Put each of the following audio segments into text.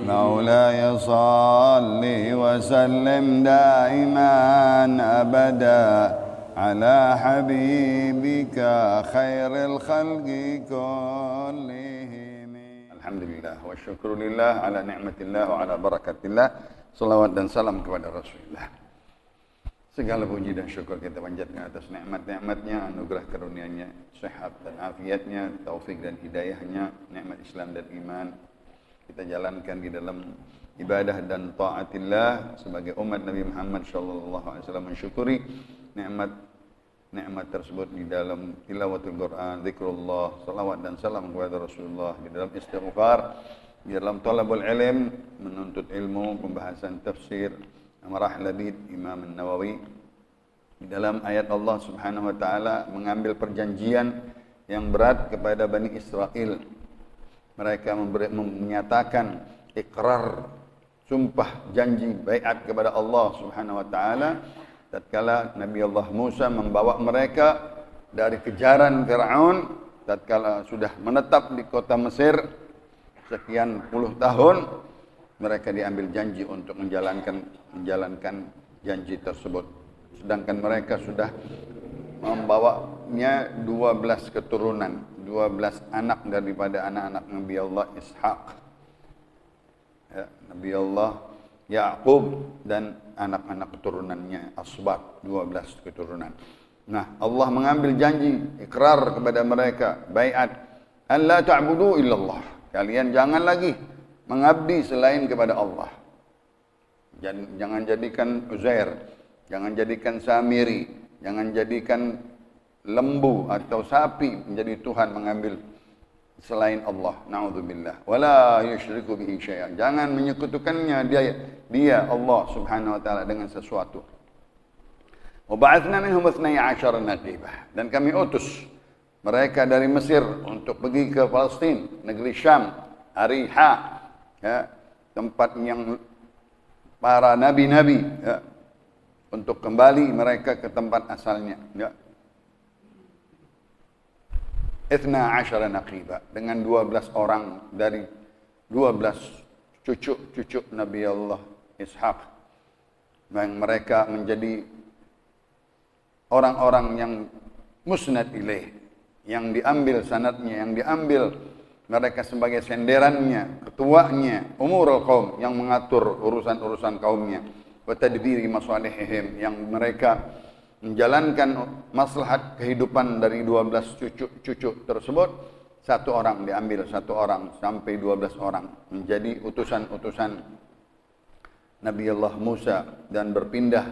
مولاي صل وسلم دائما أبدا على حبيبك خير الخلق كلهم. الحمد لله والشكر لله على نعمة الله وعلى بركة الله. Salawat dan salam kepada Rasulullah. Segala puji dan syukur kita panjatkan atas nikmat-nikmatnya, anugerah karunia-Nya, sehat dan afiatnya, taufik dan hidayahnya, nikmat Islam dan iman. Kita jalankan di dalam ibadah dan taatillah sebagai umat Nabi Muhammad sallallahu alaihi wasallam, mensyukuri nikmat tersebut di dalam tilawatul Quran, zikrullah, salawat dan salam kepada Rasulullah, di dalam istighfar, di dalam talabul ilm, menuntut ilmu, pembahasan tafsir Amarah Labid Imam An-Nawawi, di dalam ayat Allah Subhanahu wa taala mengambil perjanjian yang berat kepada Bani Israel. Mereka menyatakan ikrar, sumpah janji baiat kepada Allah Subhanahu wa taala tatkala Nabi Allah Musa membawa mereka dari kejaran Firaun, tatkala sudah menetap di kota Mesir sekian puluh tahun, mereka diambil janji untuk menjalankan janji tersebut. Sedangkan mereka sudah membawanya 12 keturunan, 12 anak daripada anak-anak Nabi Allah Ishaq, ya, Nabi Allah Ya'qub dan anak-anak keturunannya Asbat, 12 keturunan. Nah, Allah mengambil janji, ikrar kepada mereka, baiat, alla ta'budu illallah. Kalian jangan lagi mengabdi selain kepada Allah. Jangan jadikan Uzair, jangan jadikan Samiri, jangan jadikan lembu atau sapi menjadi Tuhan, mengambil selain Allah. Na'udzubillah. Wala yusyriku bihi syai'an. Jangan menyekutukannya dia Allah Subhanahu wa taala dengan sesuatu. Wa ba'atsna minhum 12 naqibah. Dan kami utus mereka dari Mesir untuk pergi ke Palestina, negeri Syam, Ariha, ya, tempat yang para nabi-nabi, ya, untuk kembali mereka ke tempat asalnya, ya. 12 naqiba, dengan 12 orang dari 12 cucu Nabi Allah Ishaq, yang mereka menjadi orang-orang yang musnad ilaih, yang diambil sanadnya, yang diambil mereka sebagai senderannya, ketuanya, umurul qaum, yang mengatur urusan-urusan kaumnya, wa tadbiri masalihihim, yang mereka menjalankan maslahat kehidupan dari 12 cucu tersebut. Satu orang diambil, satu orang sampai 12 orang menjadi utusan-utusan Nabi Allah Musa dan berpindah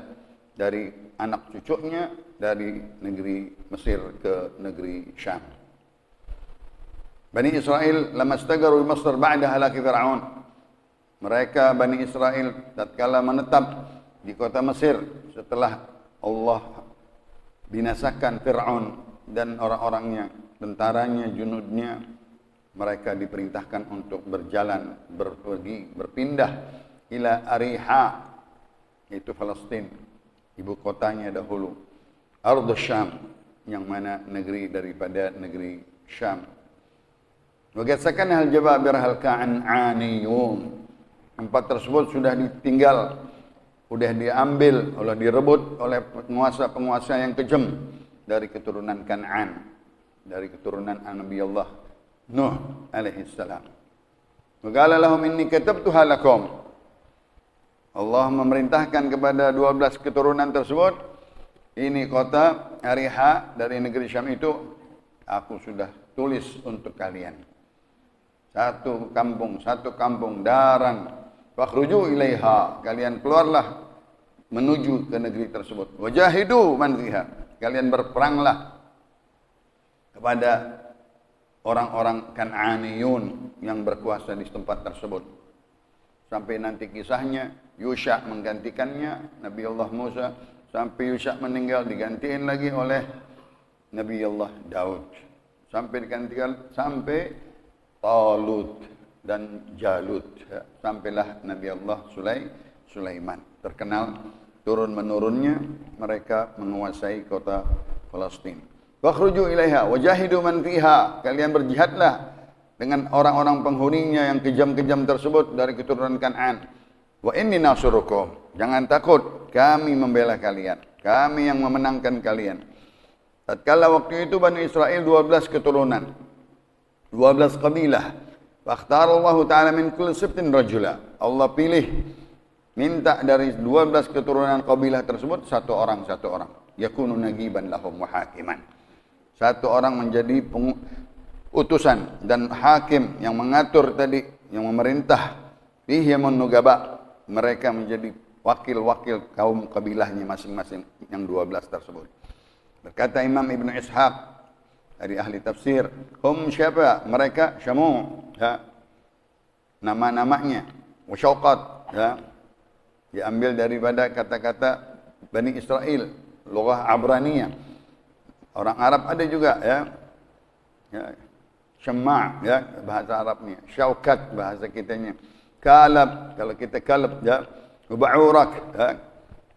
dari anak cucunya dari negeri Mesir ke negeri Syam. Bani Israel lamastagaru di Mesir ba'da halaki Fir'aun. Mereka Bani Israel tatkala menetap di kota Mesir setelah Allah binasakan Fir'aun dan orang-orangnya, tentaranya, junudnya, mereka diperintahkan untuk berjalan, berpergi, berpindah ila Ariha, yaitu Palestina, ibu kotanya dahulu, Ardh Syam, yang mana negeri daripada negeri Syam. Waqad al-jababir hal-ka'an'aniyun. Tempat tersebut sudah ditinggal, sudah diambil, direbut oleh penguasa-penguasa yang kejam dari keturunan Kan'an, dari keturunan Nabi Allah Nuh alaihi salam. Wa qala lahum inni katabtuha lakum. Allah memerintahkan kepada 12 keturunan tersebut, ini kota Ariha dari negeri Syam itu aku sudah tulis untuk kalian. Satu kampung daran, fakhruju ilaiha, kalian keluarlah menuju ke negeri tersebut. Wajahidu man fiha, kalian berperanglah kepada orang-orang Kan'aniyun yang berkuasa di tempat tersebut. Sampai nanti kisahnya Yusha menggantikannya, Nabi Allah Musa, sampai Yusha meninggal digantiin lagi oleh Nabi Allah Daud. Sampai digantikan sampai Talut dan Jalut, ya. Sampailah Nabi Allah Sulaiman. Terkenal turun-menurunnya mereka menguasai kota Palestina. Wakhruju ilaiha wajahidu man fiha, kalian berjihadlah dengan orang-orang penghuninya yang kejam-kejam tersebut dari keturunan Kan'an. Wa inni nasurukum, jangan takut, kami membela kalian, kami yang memenangkan kalian. Tatkala waktu itu Bani Israel 12 keturunan, 12 kabilah. Fakhtarallahu ta'ala min kulli sibtin rajula. Allah pilih, minta dari 12 keturunan kabilah tersebut satu orang. Yakunu nagiban lahum wa hakiman. Satu orang menjadi utusan dan hakim yang mengatur tadi, yang memerintah. Fihimun nugaba, mereka menjadi wakil-wakil kaum kabilahnya masing-masing yang 12 tersebut. Berkata Imam Ibn Ishaq dari ahli tafsir, hum siapa? Mereka Syamu', ya. Nama-namanya Wasyauqat, ya. Diambil daripada kata-kata Bani Israel, lughah Abraniyah. Orang Arab ada juga, ya. Syama', ya, bahasa Arabnya. Syaukat, bahasa kitanya. Kalab, kalau kita kalab, ya. Ba'urak, ya.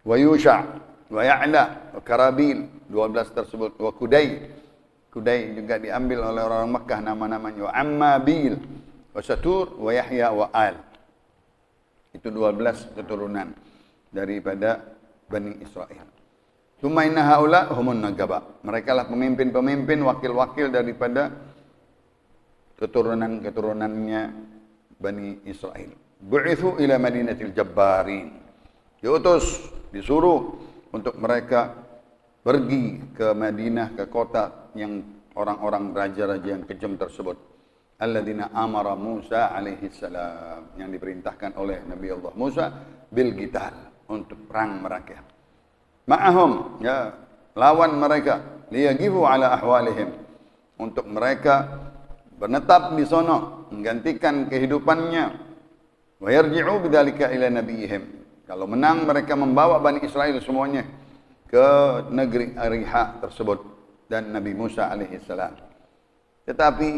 Wa Yusha', wa Ya'la, wa Karabil, 12 tersebut. Wa Kudai. Kudai juga diambil oleh orang Makkah nama-namanya. Wa Ammabil, wa Satur, wa Yahya, wa Al. Itu 12 keturunan daripada Bani Israel. Tsumma inna haula humun nagaba. Mereka lah pemimpin-pemimpin, wakil-wakil daripada keturunan-keturunannya Bani Israel. Bu'ithu ila madinatil jabbarin. Diutus, disuruh untuk mereka pergi ke Madinah, ke kota yang orang-orang raja-raja yang kejam tersebut. Alladzina amara Musa alaihi salam, yang diperintahkan oleh Nabi Allah Musa bil qital, untuk perang mereka. Ma'ahum, ya, lawan mereka, liyagifu ala ahwalihim, untuk mereka menetap di sono, menggantikan kehidupannya. Wa yarji'u bidzalika ila nabiyihim. Kalau menang mereka membawa Bani Israel semuanya ke negeri Ariha tersebut dan Nabi Musa alaihi salam. Tetapi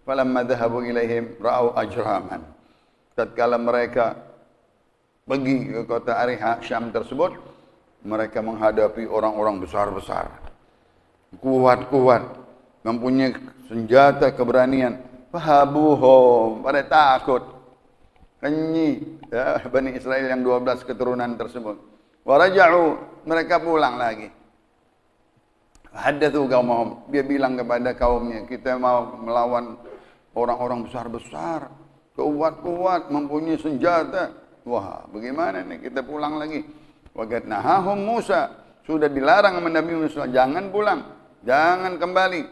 falamma dhahabu ilaihim ra'au ajraman. Tatkala mereka pergi ke kota Ariha Syam tersebut, mereka menghadapi orang-orang besar-besar, kuat-kuat, mempunyai senjata keberanian. Fahabuhum, pada takut. Kenyi, ya, Bani Israel yang 12 keturunan tersebut. Waraja'u, mereka pulang lagi. Haddathu qaumahum, dia bilang kepada kaumnya, kita mau melawan orang-orang besar-besar, kuat-kuat, mempunyai senjata. Wah, bagaimana nih kita pulang lagi? Waqad nahahum Musa, sudah dilarang sama Nabi Musa, jangan pulang, jangan kembali.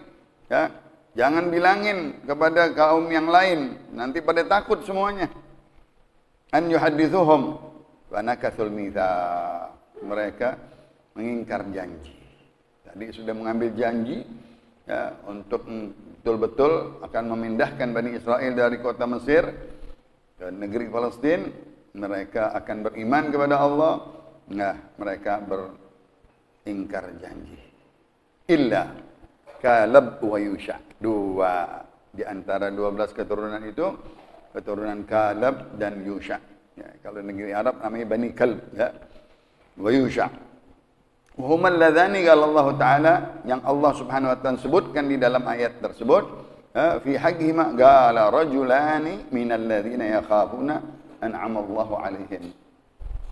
Ya, jangan bilangin kepada kaum yang lain, nanti pada takut semuanya. An yuhaddithuhum wa nakathul mitsaq. Mereka mengingkar janji. Tadi sudah mengambil janji, ya, untuk betul-betul akan memindahkan Bani Israel dari kota Mesir ke negeri Palestina. Mereka akan beriman kepada Allah. Nah, mereka beringkar janji. Illa Kalab wa Yusha. Dua di antara 12 keturunan itu, keturunan Kalab dan Yusha. Ya, kalau negeri Arab namanya Bani Kalb, ya. Wa Yusha. Humal ladzani qala Allah Ta'ala, yang Allah Subhanahu wa taala sebutkan di dalam ayat tersebut, fi haqqihima qala rajulani minal ladzina yakhafuna an'ama Allahu 'alaihim.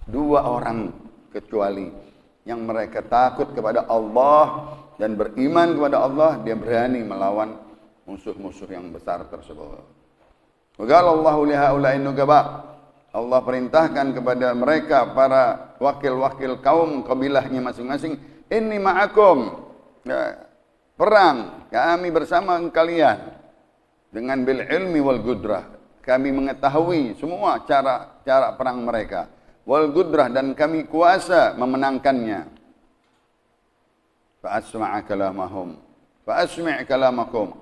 Dua orang kecuali yang mereka takut kepada Allah dan beriman kepada Allah, dia berani melawan musuh-musuh yang besar tersebut. Wa qala Allahu li haula'i nugaba. Allah perintahkan kepada mereka, para wakil-wakil kaum kabilahnya masing-masing, inni ma'akum, ya, perang, kami bersama kalian dengan bil ilmi wal gudrah. Kami mengetahui semua cara perang mereka, wal gudrah, dan kami kuasa memenangkannya. Fa asma' kalamahum, fa asmi' kalamakum.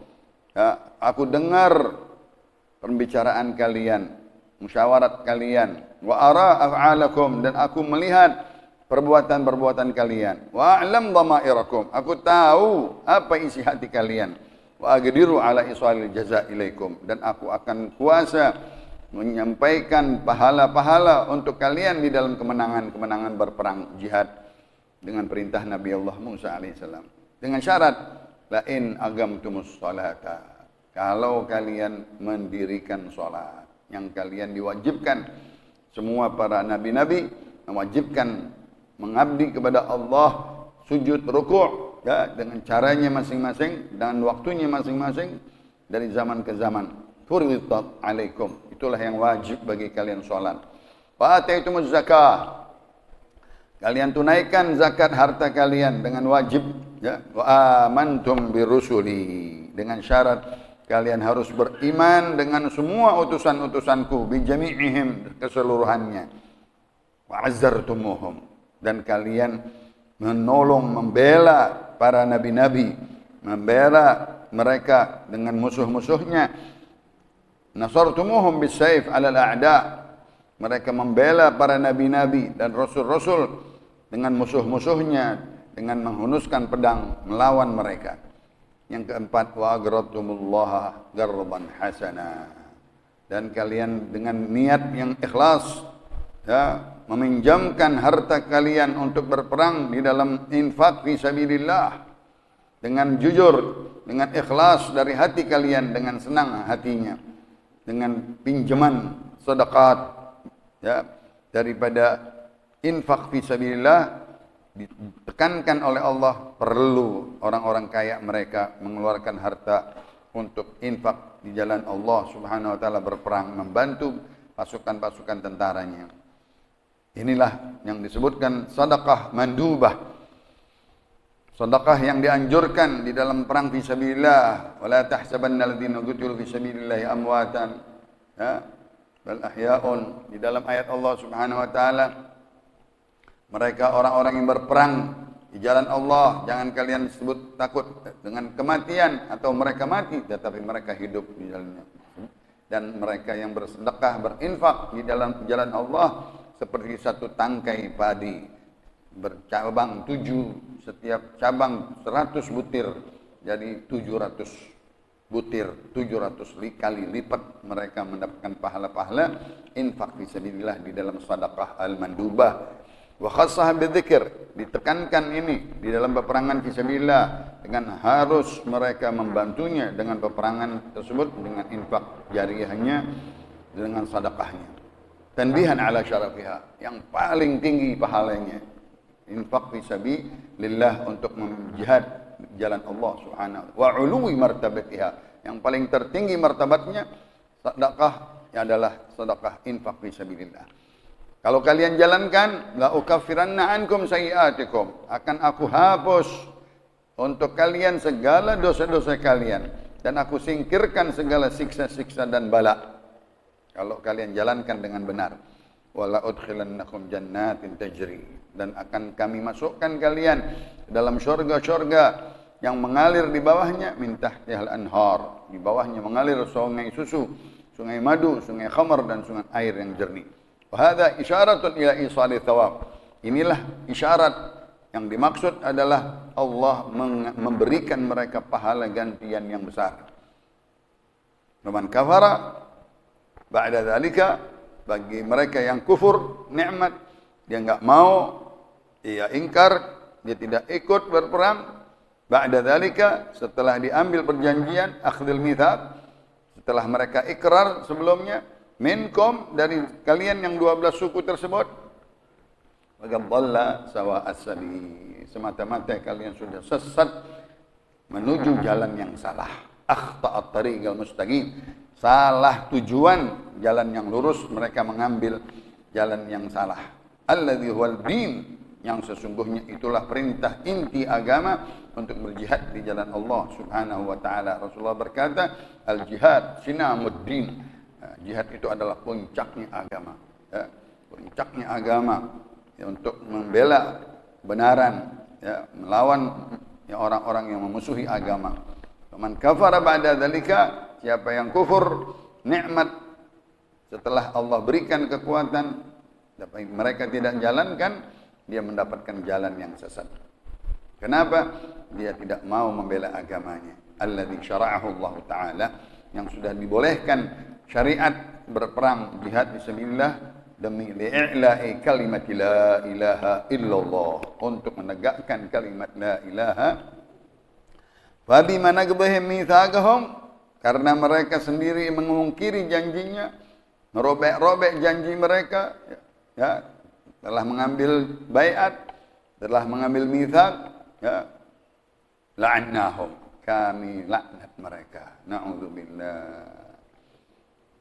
Ya, aku dengar pembicaraan kalian, musyawarat kalian. Wa ara af'alakum, dan aku melihat perbuatan-perbuatan kalian. Wa a'lam dhamairakum, aku tahu apa isi hati kalian. Wa aqdiru ala isalil jazaa ilaikum, dan aku akan kuasa menyampaikan pahala-pahala untuk kalian di dalam kemenangan-kemenangan berperang jihad dengan perintah Nabi Allah Musa alaihissalam. Dengan syarat la in agamtumus salata, kalau kalian mendirikan sholat. Yang kalian diwajibkan, semua para nabi-nabi mewajibkan mengabdi kepada Allah, sujud, rukuk, ya, dengan caranya masing-masing dan waktunya masing-masing dari zaman ke zaman. Furidat alaikum, itulah yang wajib bagi kalian sholat. Wa ataitumuz zakah, kalian tunaikan zakat harta kalian dengan wajib, ya. Wa amantum birusuli, dengan syarat kalian harus beriman dengan semua utusan-utusanku, bijami'ihim, keseluruhannya. Wa azzartumuhum, dan kalian menolong, membela para nabi-nabi, membela mereka dengan musuh-musuhnya. Nasartumuhum bisayf 'alal a'da, mereka membela para nabi-nabi dan rasul-rasul dengan musuh-musuhnya, dengan menghunuskan pedang melawan mereka. Yang keempat, wa aqradtumullaha qardan hasana, dan kalian dengan niat yang ikhlas, ya, meminjamkan harta kalian untuk berperang di dalam infak fi sabilillah dengan jujur, dengan ikhlas dari hati kalian, dengan senang hatinya, dengan pinjaman sedekah, ya, daripada infak fi sabilillah. Ditekankan oleh Allah, perlu orang-orang kaya mereka mengeluarkan harta untuk infak di jalan Allah Subhanahu wa taala, berperang, membantu pasukan-pasukan tentaranya. Inilah yang disebutkan sedekah mandubah, sedekah yang dianjurkan di dalam perang fi sabilillah. Wala tahsabanna alladziina qutilu fi sabilillahi amwatan, ya, bal ahya'un. Di dalam ayat Allah Subhanahu wa taala, mereka orang-orang yang berperang di jalan Allah, jangan kalian sebut takut dengan kematian atau mereka mati, tetapi mereka hidup di jalannya. Dan mereka yang bersedekah, berinfak di dalam jalan Allah seperti satu tangkai padi bercabang 7, setiap cabang 100 butir, jadi 700 butir, 700 kali lipat mereka mendapatkan pahala-pahala infak fisabilillah di dalam sedekah al-mandubah. Wa khassah bidzikr, ditekankan ini di dalam peperangan fisabilillah dengan harus mereka membantunya dengan peperangan tersebut dengan infak jariyahnya, dengan sedekahnya. Tanbihan ala syarafiha, yang paling tinggi pahalanya infak fisabilillah untuk menjihad jalan Allah Subhanahu wa uluwi martabatiha, yang paling tertinggi martabatnya sedekah adalah sedekah infak fisabilillah. Kalau kalian jalankan, la ukaffiranna ankum sayiatikum, akan aku hapus untuk kalian segala dosa-dosa kalian, dan aku singkirkan segala siksa-siksa dan bala kalau kalian jalankan dengan benar. Wala udkhilannakum jannatin tajri, dan akan kami masukkan kalian dalam syurga-syurga yang mengalir di bawahnya min tahtihal anhar, di bawahnya mengalir sungai susu, sungai madu, sungai khamar, dan sungai air yang jernih. Wahada isyaratun ila isali thawab. Inilah isyarat yang dimaksud adalah Allah memberikan mereka pahala gantian yang besar. Man kafara ba'da dzalika, bagi mereka yang kufur nikmat, dia enggak mau, dia ingkar, dia tidak ikut berperang. Ba'da dzalika, setelah diambil perjanjian akhdil mitsaq, setelah mereka ikrar sebelumnya, minkum, dari kalian yang 12 suku tersebut, maka dhalla sawa as-sabil, semata-mata kalian sudah sesat menuju jalan yang salah. Akhta'at tariqal mustaqim, salah tujuan, jalan yang lurus, mereka mengambil jalan yang salah. Alladzi huwal din, yang sesungguhnya itulah perintah inti agama untuk berjihad di jalan Allah Subhanahu wa taala. Rasulullah berkata, al-jihad sinamuddin, jihad itu adalah puncaknya agama, ya, puncaknya agama, ya, untuk membela kebenaran, ya, melawan ya, orang-orang yang memusuhi agama. Man kafara ba'da dzalika, siapa yang kufur nikmat setelah Allah berikan kekuatan, tapi mereka tidak jalankan, dia mendapatkan jalan yang sesat. Kenapa? Dia tidak mau membela agamanya. Alladzi syara'ahu Allah Ta'ala, yang sudah dibolehkan syariat berperang jihad fisabilillah demi li'i'la'i kalimat la ilaha illallah, untuk menegakkan kalimat la ilaha. Fa bima naqdhihim mitsaqahum, karena mereka sendiri mengungkiri janjinya, merobek-robek janji mereka, ya, telah mengambil baiat, telah mengambil mitsaq, ya, la'annahum, kami laknat mereka. Na'udzubillah.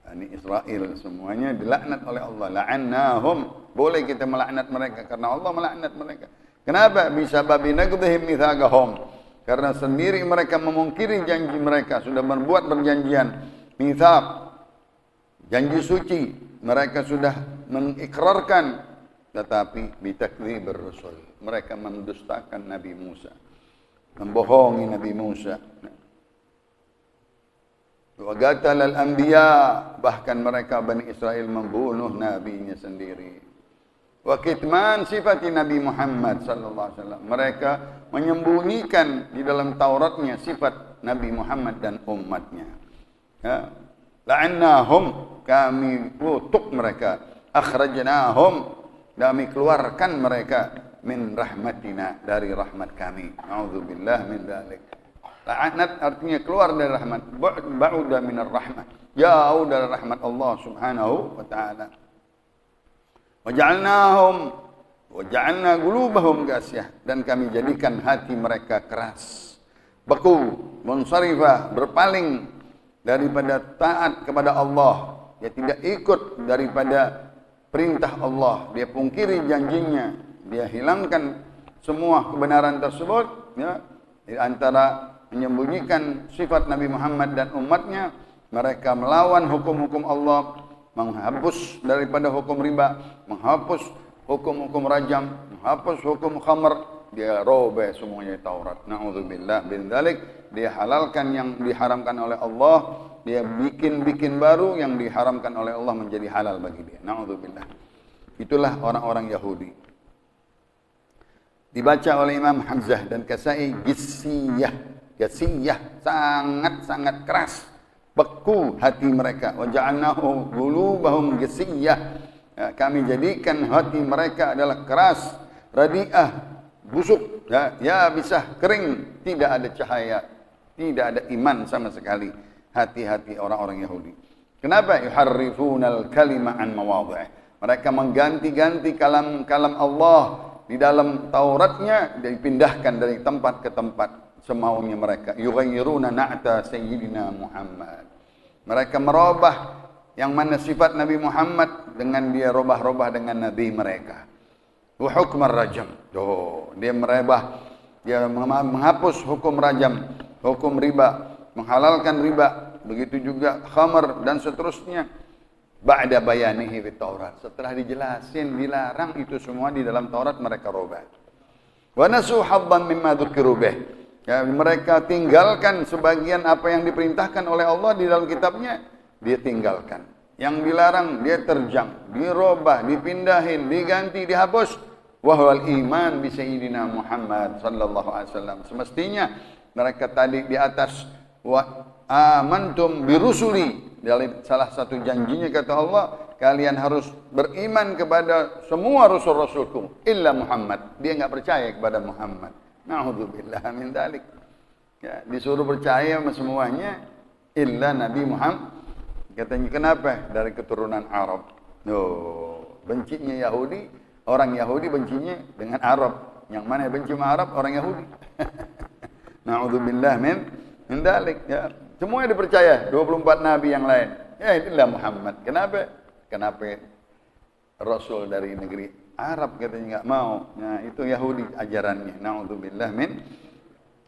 Ini Israel semuanya dilaknat oleh Allah. La'annahum, boleh kita melaknat mereka karena Allah melaknat mereka. Kenapa? Bisa babi naqdhihim mitsaqahum, karena sendiri mereka memungkiri janji mereka, sudah berbuat perjanjian mitsaq, janji suci, mereka sudah mengikrarkan, tetapi bitakdzibir rasul, mereka mendustakan Nabi Musa, membohongi Nabi Musa. Wa qatalal anbiya, bahkan mereka Bani Israel membunuh nabinya sendiri. Wa kitman sifati Nabi Muhammad sallallahu alaihi wasallam, mereka menyembunyikan di dalam Tauratnya sifat Nabi Muhammad dan umatnya. Ya. La'annahum, kami kutuk mereka, akhrajnahum, kami keluarkan mereka min rahmatina, dari rahmat kami. A'udzubillah min dzalik. La'anat artinya keluar dari rahmat, ba'uda minar rahmat, jauh dari rahmat Allah subhanahu wa ta'ala. Waja'alna qulubahum qasiyah, dan kami jadikan hati mereka keras, beku, munsharifah, berpaling daripada taat kepada Allah. Dia tidak ikut daripada perintah Allah, dia pungkiri janjinya, dia hilangkan semua kebenaran tersebut, ya, di antara menyembunyikan sifat Nabi Muhammad dan umatnya, mereka melawan hukum-hukum Allah, menghapus daripada hukum riba, menghapus hukum-hukum rajam, menghapus hukum khamr, dia robek semuanya Taurat. Na'udzubillah bin dzalik, dia halalkan yang diharamkan oleh Allah, dia bikin baru yang diharamkan oleh Allah menjadi halal bagi dia. Na'udzubillah. Itulah orang-orang Yahudi. Dibaca oleh Imam Hamzah dan Kasai, Gisiyah, sangat-sangat keras, beku hati mereka. Wa ja'alnahu qulubahum gisiyah, ya, kami jadikan hati mereka adalah keras, radiah, busuk, ya bisa kering, tidak ada cahaya, tidak ada iman sama sekali hati-hati orang-orang Yahudi. Kenapa? Yuharrifunal kalima an mawadhi'ih, mereka mengganti-ganti kalam Allah di dalam Tauratnya, dipindahkan dari tempat ke tempat semaunya mereka. Yughayyiruna na'ta sayyidina Muhammad, mereka merubah yang mana sifat Nabi Muhammad dengan dia robah-robah dengan nabi mereka. Wa hukmar rajam, dia merubah, dia menghapus hukum rajam, hukum riba, menghalalkan riba, begitu juga khamar dan seterusnya. Ba'da bayanihi fit Taurat, setelah dijelasin dilarang itu semua di dalam Taurat, mereka robah. Wa nasu habban mimma dzukiru bih, ya, mereka tinggalkan sebagian apa yang diperintahkan oleh Allah di dalam kitabnya, dia tinggalkan. Yang dilarang dia terjang, dirobah, dipindahin, diganti, dihapus. Wahwal iman bi sayyidina Muhammad sallallahu alaihi wasallam. Semestinya mereka tadi di atas wa amantum birusuli, dari salah satu janjinya kata Allah, kalian harus beriman kepada semua rasul-rasulku illa Muhammad. Dia enggak percaya kepada Muhammad. Na'udzubillah min dzalik. Ya, disuruh percaya sama semuanya illa Nabi Muhammad. Katanya kenapa? Dari keturunan Arab. Bencinya Yahudi, orang Yahudi bencinya dengan Arab. Yang mana benci sama Arab? Orang Yahudi. Na'udzubillah min dzalik. Ya, semuanya dipercaya 24 nabi yang lain. Ya, illa Muhammad. Kenapa? Kenapa Rasul dari negeri Arab katanya enggak mau. Nah, itu Yahudi ajarannya. Na'udzubillah min.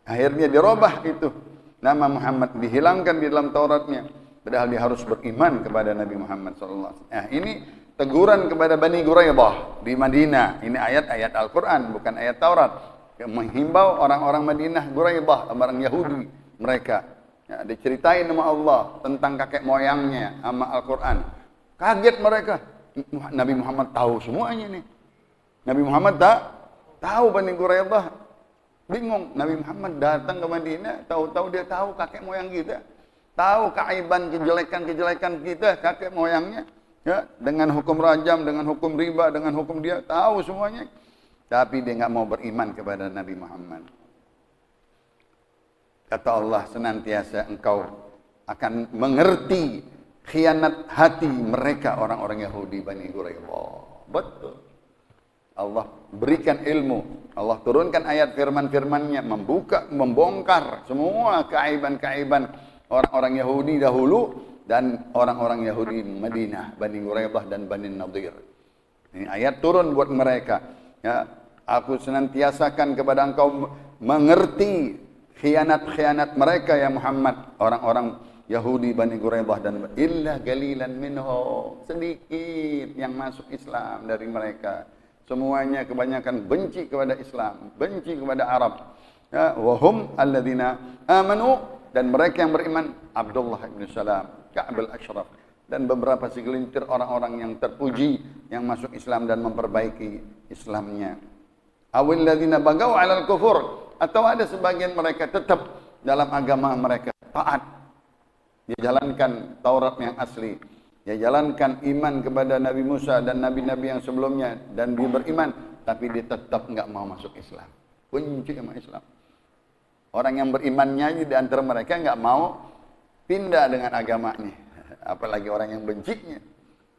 Akhirnya dirubah itu. Nama Muhammad dihilangkan di dalam Tauratnya. Padahal dia harus beriman kepada Nabi Muhammad sallallahu alaihi wasallam. Nah, ini teguran kepada Bani Quraidah di Madinah. Ini ayat-ayat Al-Qur'an, bukan ayat Taurat. Yang menghimbau orang-orang Madinah Quraidah, orang Yahudi mereka. Ya, diceritain nama Allah tentang kakek moyangnya sama Al-Qur'an. Kaget mereka. Nabi Muhammad tahu semuanya nih. Nabi Muhammad tak tahu. Bani Quraidah bingung. Nabi Muhammad datang ke Madinah, tahu-tahu dia tahu kakek moyang kita. Tahu keaiban, kejelekan-kejelekan kita, kakek moyangnya. Ya, dengan hukum rajam, dengan hukum riba, dengan hukum dia, tahu semuanya. Tapi dia enggak mau beriman kepada Nabi Muhammad. Kata Allah, senantiasa engkau akan mengerti khianat hati mereka orang-orang Yahudi Bani Quraidah. Betul. Allah berikan ilmu, Allah turunkan ayat firman-firmannya, membongkar semua keaiban-keaiban orang-orang Yahudi dahulu dan orang-orang Yahudi Madinah, Bani Quraidah dan Bani Nadir. Ini ayat turun buat mereka. Ya, aku senantiasakan kepada engkau mengerti khianat-khianat mereka ya Muhammad, orang-orang Yahudi Bani Quraidah dan illa qalilan minhum, sedikit yang masuk Islam dari mereka. Semuanya kebanyakan benci kepada Islam, benci kepada Arab. Ya, wahum alladzina amanu, dan mereka yang beriman Abdullah bin Salam, Ka'b al-Ashraf, dan beberapa segelintir orang-orang yang terpuji yang masuk Islam dan memperbaiki Islamnya. Awil ladzina bagaw 'alal kufur, atau ada sebagian mereka tetap dalam agama mereka taat. Dia jalankan Taurat yang asli. Dia jalankan iman kepada Nabi Musa dan nabi-nabi yang sebelumnya, dan dia beriman, tapi dia tetap enggak mau masuk Islam. Benci sama Islam. Orang yang berimannya di antara mereka enggak mau pindah dengan agamanya, apalagi orang yang bencinya.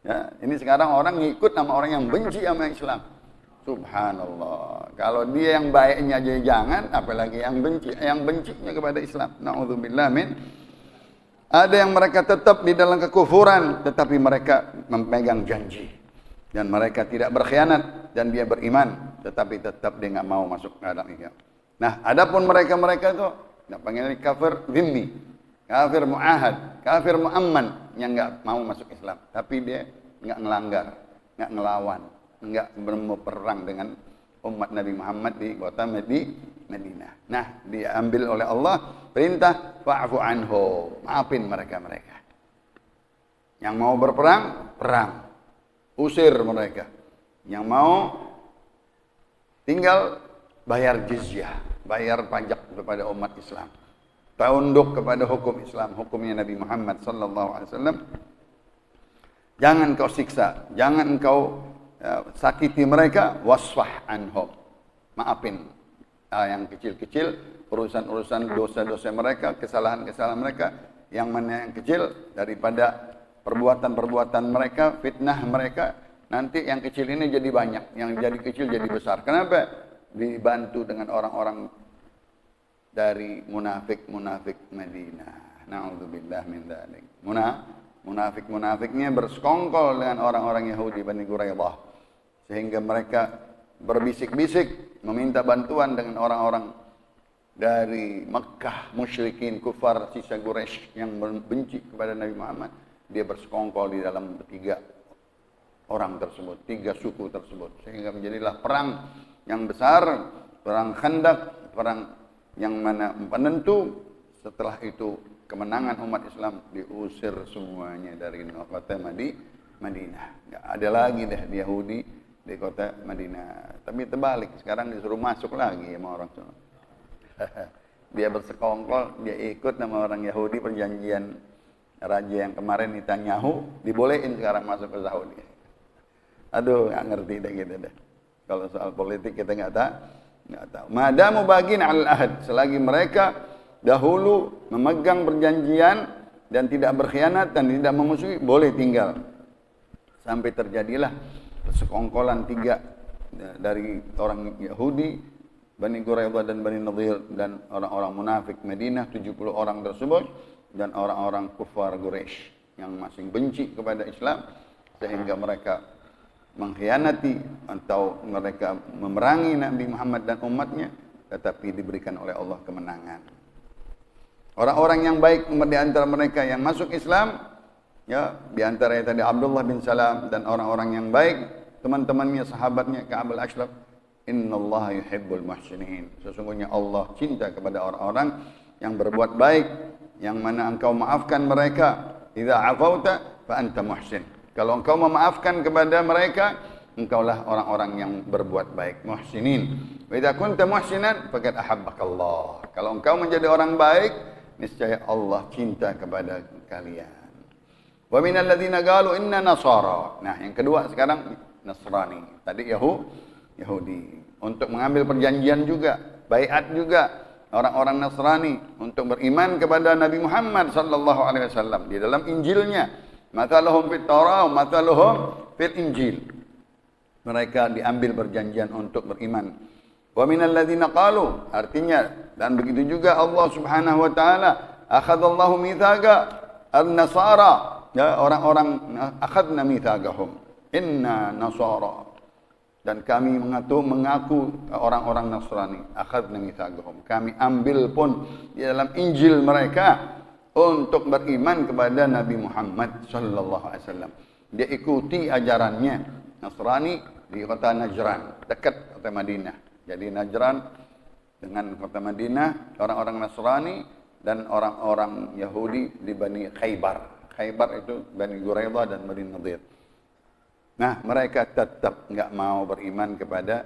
Ya, ini sekarang orang ngikut sama orang yang benci sama Islam. Subhanallah. Kalau dia yang baiknya aja jangan, apalagi yang bencinya kepada Islam. Na'udzubillah min. Ada yang mereka tetap di dalam kekufuran, tetapi mereka memegang janji. Dan mereka tidak berkhianat, dan dia beriman, tetapi tetap dia nggak mau masuk ke dalam Islam. Nah, adapun mereka-mereka itu, nggak panggil kafir zimmi, kafir mu'ahad, kafir mu'amman, yang nggak mau masuk Islam. Tapi dia nggak ngelanggar, nggak ngelawan, nggak berperang dengan umat Nabi Muhammad di kota Madinah. Nah, diambil oleh Allah perintah fa'fu anhu, maafin mereka-mereka. Yang mau berperang, perang. Usir mereka. Yang mau tinggal bayar jizyah, bayar pajak kepada umat Islam. Tunduk kepada hukum Islam, hukumnya Nabi Muhammad sallallahu alaihi wasallam. Jangan kau siksa, jangan kau sakiti mereka, wasfah anhum. Maafin yang kecil-kecil, urusan-urusan dosa-dosa mereka, kesalahan-kesalahan mereka, yang mana yang kecil daripada perbuatan-perbuatan mereka, fitnah mereka, nanti yang kecil ini jadi banyak, yang jadi kecil jadi besar. Kenapa? Dibantu dengan orang-orang dari munafik-munafik Madinah. Na'udzubillah min dzalik. Munafik-munafiknya bersekongkol dengan orang-orang Yahudi Bani Quraidah, sehingga mereka berbisik-bisik meminta bantuan dengan orang-orang dari Mekah, musyrikin, kufar, sisa Quraisy yang benci kepada Nabi Muhammad. Dia bersekongkol di dalam tiga orang tersebut, tiga suku tersebut, sehingga menjadilah perang yang besar, perang Khandaq, perang yang mana penentu. Setelah itu kemenangan umat Islam, diusir semuanya dari kota Madinah. Nggak ada lagi deh Yahudi di kota Madinah. Tapi terbalik, sekarang disuruh masuk lagi sama orang tua. Dia bersekongkol, dia ikut nama orang Yahudi perjanjian raja yang kemarin Netanyahu, dibolehin sekarang masuk ke Saudi. Aduh, nggak ngerti deh gitu deh. Kalau soal politik kita nggak tahu. Madamu bagin al-ahad, selagi mereka dahulu memegang perjanjian dan tidak berkhianat dan tidak memusuhi, boleh tinggal. Sampai terjadilah persekongkolan tiga dari orang Yahudi, Bani Quraidah dan Bani Nadir, dan orang-orang munafik Madinah, 70 orang tersebut, dan orang-orang kufar Quraisy yang masih benci kepada Islam, sehingga mereka mengkhianati atau mereka memerangi Nabi Muhammad dan umatnya, tetapi diberikan oleh Allah kemenangan. Orang-orang yang baik di antara mereka yang masuk Islam, ya, di antaranya tadi Abdullah bin Salam dan orang-orang yang baik, teman-temannya, sahabatnya Ka'b al-Ashraf. Innallaha yuhibbul muhsinin. Sesungguhnya Allah cinta kepada orang-orang yang berbuat baik, yang mana engkau maafkan mereka. Idza afauta fa anta muhsin. Kalau engkau memaafkan kepada mereka, engkaulah orang-orang yang berbuat baik, muhsinin. Wa idza kunta muhsinan faqad ahabbakallah. Kalau engkau menjadi orang baik, niscaya Allah cinta kepada kalian. Wa minal ladzina qalu inna nasara. Nah, yang kedua sekarang Nasrani. Tadi Yahudi. Untuk mengambil perjanjian juga, baiat juga. orang-orang Nasrani untuk beriman kepada Nabi Muhammad sallallahu alaihi wasallam di dalam Injilnya. Mathaluhum fit Taurah, mathaluhum fil Injil. Mereka diambil perjanjian untuk beriman. Wa minal ladzina qalu, artinya dan begitu juga Allah Subhanahu wa taala, akhadallahu mitsaqa an-nasara, ya, orang-orang akhadna mitsaqahum inna nasara, dan kami mengaku orang-orang Nasrani, akhadna mitsaqahum, kami ambil pun di dalam Injil mereka untuk beriman kepada Nabi Muhammad sallallahu alaihi wasallam. Dia ikuti ajarannya. Nasrani di kota Najran, dekat kota Madinah. Jadi Najran dengan kota Madinah, orang-orang Nasrani dan orang-orang Yahudi di Bani Khaybar. Khaybar itu Bani Quraidah dan Bani Nadir. Nah, mereka tetap enggak mau beriman kepada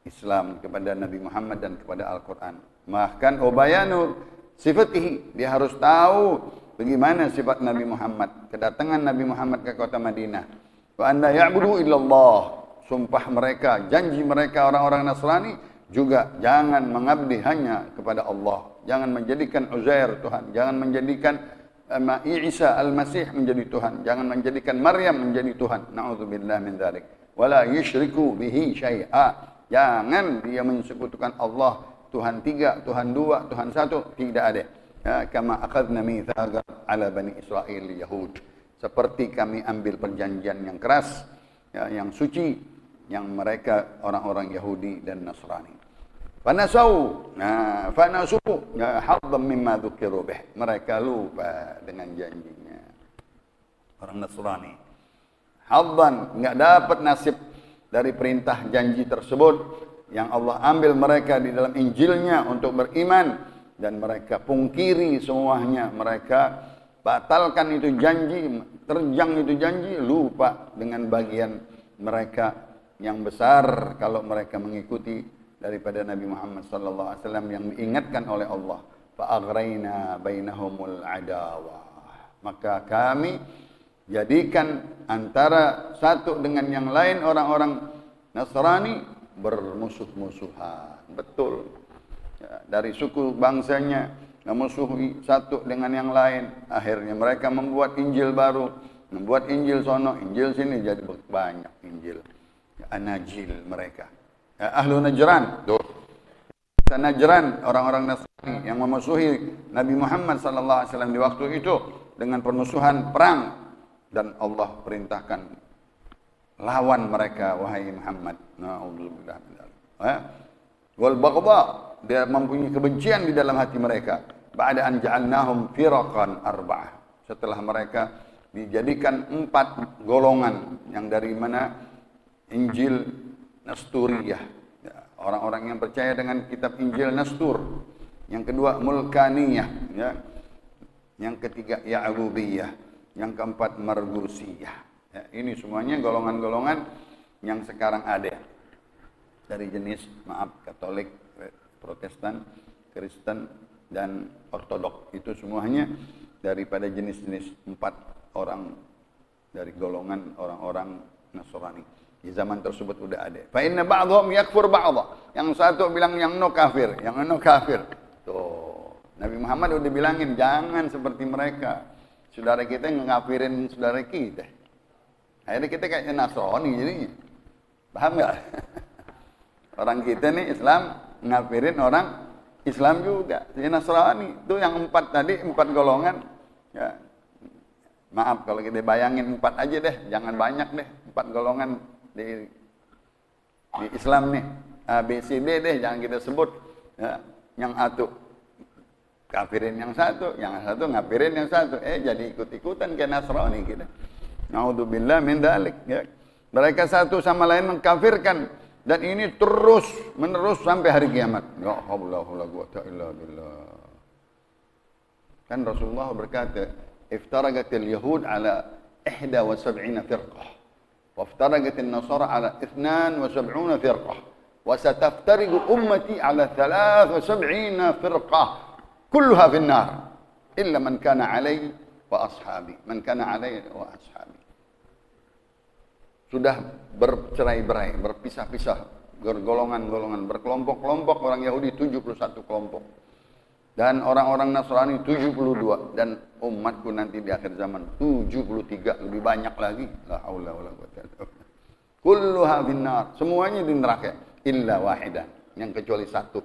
Islam, kepada Nabi Muhammad dan kepada Al-Quran. Bahkan ubayanu sifatihi, dia harus tahu bagaimana sifat Nabi Muhammad. Kedatangan Nabi Muhammad ke kota Madinah. Wa anda ya'budu illallah. Sumpah mereka, janji mereka orang-orang Nasrani juga jangan mengabdi hanya kepada Allah. Jangan menjadikan Uzair Tuhan, jangan menjadikan Isa Al-Masih menjadi Tuhan, jangan menjadikan Maryam menjadi Tuhan. Na'udzubillah min dzalik. Wala yusyriku bihi syai'a. Jangan dia mensekutukan Allah Tuhan tiga, Tuhan dua, Tuhan satu, tidak ada. Ya, kama akhadna mitsaqa ala bani Israil Yahud. Seperti kami ambil perjanjian yang keras, ya, yang suci, yang mereka orang-orang Yahudi dan Nasrani. Fanasau, nah, fanasu, ya, hadzam mimma dzukiru bih. Mereka lupa dengan janjinya. Orang Nasrani. Hadzan, enggak dapat nasib dari perintah janji tersebut yang Allah ambil mereka di dalam Injilnya untuk beriman, dan mereka pungkiri semuanya. Mereka batalkan itu janji, terjang itu janji, lupa dengan bagian mereka yang besar kalau mereka mengikuti daripada Nabi Muhammad sallallahu alaihi wasallam yang diingatkan oleh Allah. Fa aghrayna bainahumul adawah. Maka kami jadikan antara satu dengan yang lain orang-orang Nasrani bermusuh-musuhan. Betul. Ya, dari suku bangsanya memusuhi satu dengan yang lain. Akhirnya mereka membuat Injil baru, membuat Injil sono, Injil sini, jadi banyak Injil. Anajil mereka. Ya, Ahlu Najran, tuh. Najran, orang-orang Nasrani yang memusuhi Nabi Muhammad sallallahu alaihi wasallam di waktu itu dengan permusuhan perang, dan Allah perintahkan lawan mereka wahai Muhammad. Na'udzubillah min dzalik. Wal baghdha, dia mempunyai kebencian di dalam hati mereka. Ba'da an ja'alnahum firaqan arba'ah. Setelah mereka dijadikan 4 golongan, yang dari mana Injil Nasturiyah, ya, orang-orang yang percaya dengan kitab Injil Nastur. Yang kedua Mulkaniyah, ya. Yang ketiga Ya'qubiyah, yang keempat Margusiyah. Ya, ini semuanya golongan-golongan yang sekarang ada dari jenis Katolik, Protestan, Kristen, dan Ortodok. Itu semuanya daripada jenis-jenis 4 orang dari golongan orang-orang Nasrani. Di zaman tersebut sudah ada. Fa inna ba'dhum yakfur ba'dha. Yang satu bilang yang no kafir, yang no kafir. Tuh, Nabi Muhammad udah bilangin jangan seperti mereka. Saudara kita ngafirin saudara kita. Akhirnya kita kayak Nasrani jadinya. Paham enggak? Orang kita nih Islam ngafirin orang Islam juga. Jadi Nasrani. Itu yang 4 tadi, 4 golongan. Ya. Maaf kalau kita bayangin 4 aja deh, jangan banyak deh. 4 golongan di Islam nih, A, B, C, D deh, jangan kita sebut. Ya, yang satu kafirin yang satu ngafirin yang satu. Jadi ikut-ikutan kayak Nasrani kita. Naudzubillah min dzalik. Ya. Mereka satu sama lain mengkafirkan, dan ini terus menerus sampai hari kiamat. Ya haula wala quwwata illa billah. Kan Rasulullah berkata, iftaraqatil yahud ala 71 firqah. وافترقت النصارى على 72 فرقة وستفترق أمتي على 73 فرقة كلها في النار إلا من كان علي وأصحابي من كان علي وأصحابي. Sudah bercerai-berai, berpisah-pisah, bergolongan-golongan, berkelompok-kelompok. Orang Yahudi 71 kelompok. Dan orang-orang Nasrani 72. Dan umatku nanti di akhir zaman 73. Lebih banyak lagi. La haula wala quwwata illa billah. Kulluha finnar. Semuanya di neraka. Illa wahidah. Yang kecuali satu.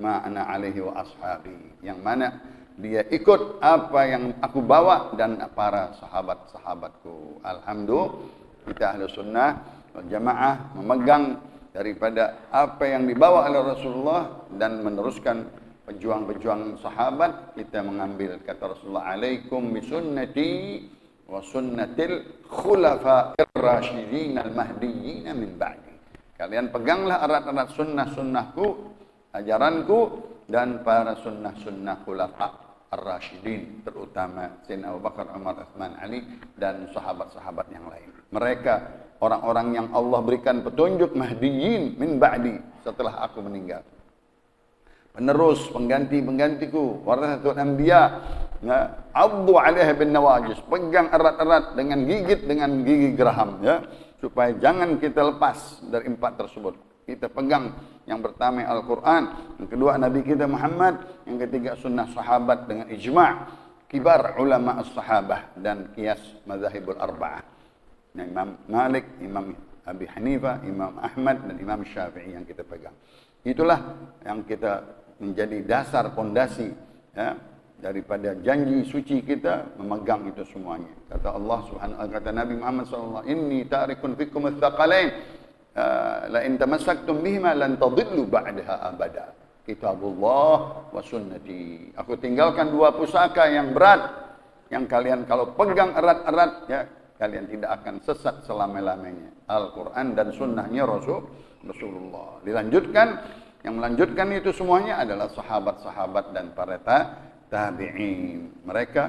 Ma'ana alaihi wa ashabi. Yang mana dia ikut apa yang aku bawa dan para sahabat-sahabatku. Alhamdulillah. Kita ahli sunnah wal jamaah memegang daripada apa yang dibawa oleh Rasulullah dan meneruskan pejuang-pejuang sahabat. Kita mengambil kata Rasulullah, alaikum bisunnati wa sunnatil khulafa'ir rasyidin al-mahdiyyin min ba'di. Kalian peganglah erat-erat sunnah-sunnahku, ajaranku, dan para sunnah-sunnah khulafa' ar-rasyidin, terutama Sayyidina Abu Bakar, Umar, Utsman, Ali, dan sahabat-sahabat yang lain. Mereka orang-orang yang Allah berikan petunjuk, mahdiyin min ba'di, setelah aku meninggal. Penerus, pengganti-penggantiku, warathatul anbiya, addu 'alaiha bin nawajis, pegang erat-erat dengan gigi geraham, ya, supaya jangan kita lepas dari empat tersebut. Kita pegang yang pertama Al-Quran, yang kedua Nabi kita Muhammad, yang ketiga sunnah sahabat dengan ijma' kibar ulama as-sahabah dan qiyas mazahibul arba'ah. Imam Malik, Imam Abi Hanifah, Imam Ahmad, dan Imam Syafi'i yang kita pegang. Itulah yang kita menjadi dasar pondasi, ya, daripada janji suci kita, memegang itu semuanya. Kata Allah Subhanahu wa ta'ala, kata Nabi Muhammad sallallahu alaihi wasallam, inni tarikun fikum ats-tsaqalain la in tamassaktum bihima lan tadillu ba'daha abada. Kitabullah wa sunnati. Aku tinggalkan dua pusaka yang berat, yang kalian kalau pegang erat-erat, ya, kalian tidak akan sesat selama-lamanya. Al-Quran dan sunnahnya Rasulullah. Dilanjutkan, yang melanjutkan itu semuanya adalah sahabat-sahabat dan para tabi'in. Mereka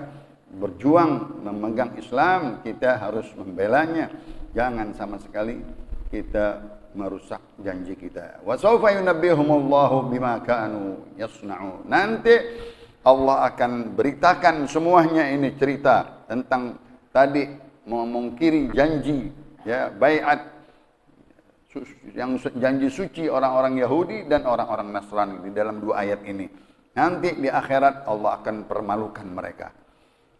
berjuang memegang Islam, kita harus membelanya. Jangan sama sekali kita merusak janji kita. Wa sawfa yunabbihumullahu bima kanu yasna'un. Nanti Allah akan beritakan semuanya ini cerita tentang tadi memungkiri janji, ya, baiat, yang janji suci orang-orang Yahudi dan orang-orang Nasrani di dalam dua ayat ini. Nanti di akhirat Allah akan permalukan mereka.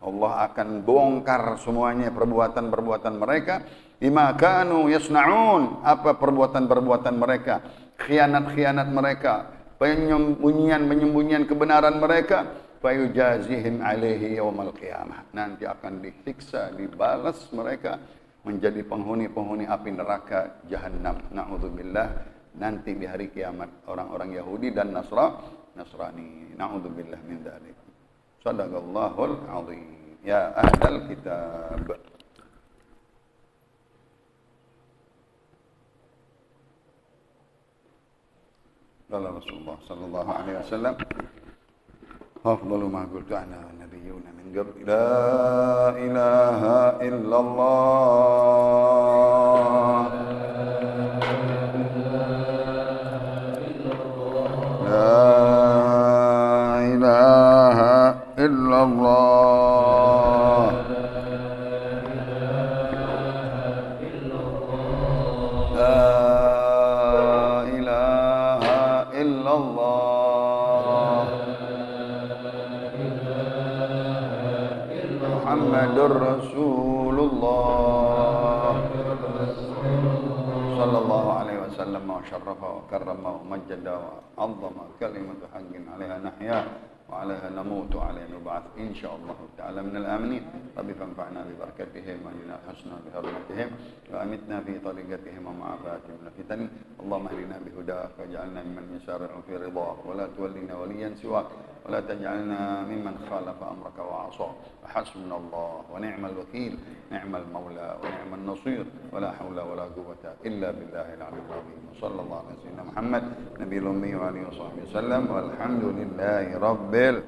Allah akan bongkar semuanya perbuatan-perbuatan mereka. Bima kanu yasna'un, apa perbuatan-perbuatan mereka, khianat-khianat mereka, penyembunyian-penyembunyian kebenaran mereka. Fayujazihim alaihi yaumal qiyamah. Nanti akan disiksa, dibalas mereka menjadi penghuni-penghuni api neraka Jahannam. Na'udzubillah. Nanti di hari kiamat orang-orang Yahudi dan Nasrani. Na'udzubillah min dzalik. Shadaqallahul azim. Ya ahlal kitab. Qala Rasulullah sallallahu alaihi wasallam, afdalu ma qultu ana wan nabiyyuna min qabli la ilaha illallah la ilaha illallah la ilaha illallah Muhammadur Rasulullah sallallahu alaihi wasallam wa syarrafa wa karrama wa majjada wa 'azzama kalimatu haqqin 'alaiha nahya wa 'alaiha namutu 'alaiha nub'ats insyaallah ta'ala minal aminin. Rabbi fanfa'na bi barakatihim wa inna husna bi hurmatihim wa amitna fi tariqatihim wa ma'afatihim la fitan. Allahumma hdina bi hudak waj'alna mimman yasari'u fi ridhak wa la tuwallina waliyan siwak wa la taj'alna mimman khalafa amraka wa 'asa. Hasbunallah wa ni'mal wakeel, ni'mal maula wa ni'man nasir, wa la haula wa la quwwata illa billahil 'aliyyil 'azim. Sallallahu alaihi wasallam Muhammad nabiyul ummi wa alihi wasallam walhamdulillahi rabbil